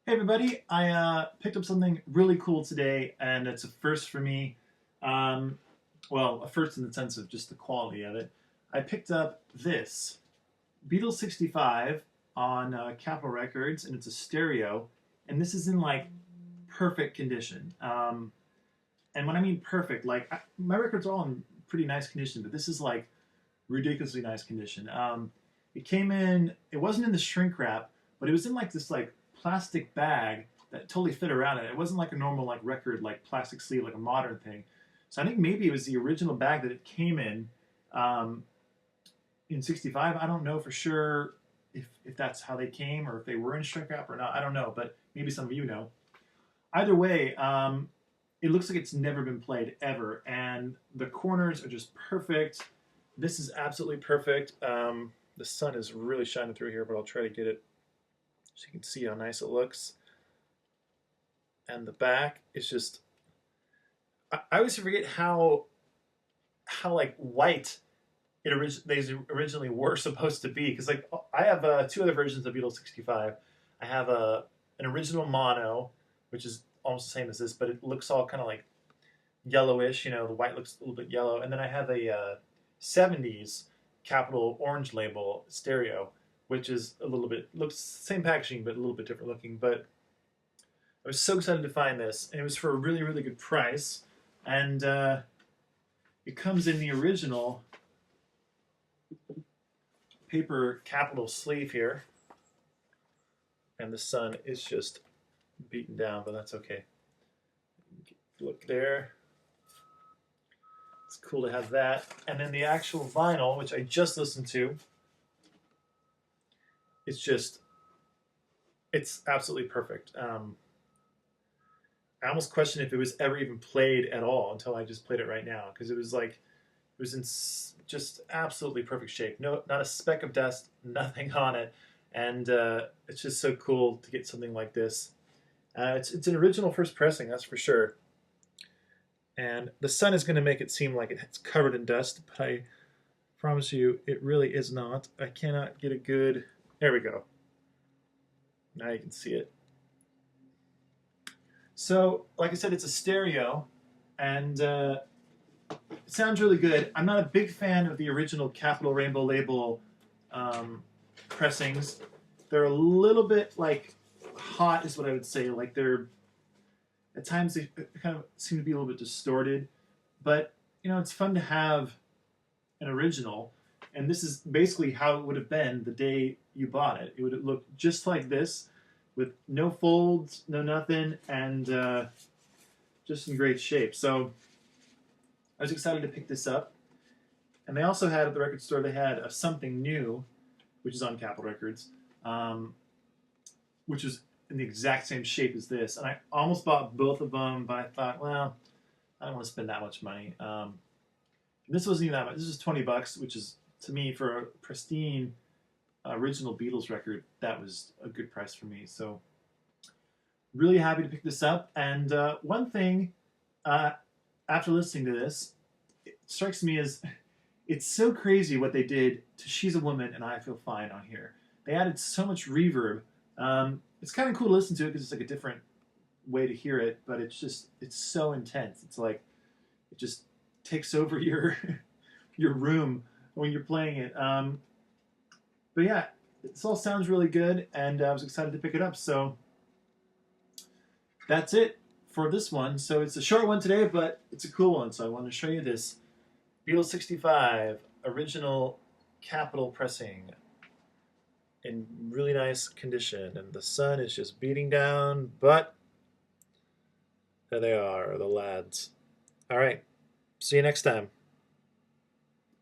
Hey everybody, I picked up something really cool today, and it's a first for me. Um, well, a first in the sense of just the quality of it. I picked up this Beatles 65 on Capitol Records, and it's a stereo, and this is in like perfect condition. And when I mean perfect, my records are all in pretty nice condition, but this is like ridiculously nice condition. It came in, it wasn't in the shrink wrap, but it was in like this like plastic bag that totally fit around it. It wasn't like a normal like record like plastic sleeve like a modern thing. So I think maybe it was the original bag that it came um, in '65. I don't know for sure if that's how they came or if they were in shrink wrap or not. I don't know, but maybe some of you know. Either way, it looks like it's never been played ever, and the corners are just perfect. This is absolutely perfect. The sun is really shining through here, but I'll try to get it so you can see how nice it looks. And the back is just, I always forget how like white they originally were supposed to be. Because like I have two other versions of Beetle 65. I have an original mono, which is almost the same as this, but it looks all kind of like yellowish. You know, the white looks a little bit yellow. And then I have a 70s Capital Orange label stereo, which is a little bit, looks same packaging, but a little bit different looking. But I was so excited to find this, and it was for a really, really good price. And it comes in the original paper Capital sleeve here. And the sun is just beaten down, but that's okay. Look there. It's cool to have that. And then the actual vinyl, which I just listened to, it's absolutely perfect. I almost question if it was ever even played at all until I just played it right now, because it was like it was in just absolutely perfect shape. No, not a speck of dust, nothing on it, and it's just so cool to get something like this. It's an original first pressing, that's for sure. And the sun is going to make it seem like it's covered in dust, but I promise you, it really is not. I cannot get a good. There we go. Now you can see it. So, like I said, it's a stereo, and it sounds really good. I'm not a big fan of the original Capital Rainbow label pressings. They're a little bit like hot, is what I would say. Like they're at times they kind of seem to be a little bit distorted, but you know it's fun to have an original. And this is basically how it would have been the day you bought it. It would have looked just like this, with no folds, no nothing, and just in great shape. So I was excited to pick this up. And they also had at the record store, they had a Something New, which is on Capitol Records, which was in the exact same shape as this. And I almost bought both of them, but I thought, well, I don't want to spend that much money. This wasn't even that much. This was $20, which is, to me, for a pristine original Beatles record, that was a good price for me. So really happy to pick this up. And one thing, after listening to this, it strikes me as it's so crazy what they did to She's a Woman and I Feel Fine on here. They added so much reverb. It's kind of cool to listen to it because it's like a different way to hear it, but it's so intense. It's like it just takes over your your room when you're playing it. But yeah, this all sounds really good, and I was excited to pick it up. So that's it for this one. So it's a short one today, but it's a cool one. So I want to show you this Beatles 65 original Capital pressing in really nice condition. And the sun is just beating down, but there they are, the lads. All right, see you next time.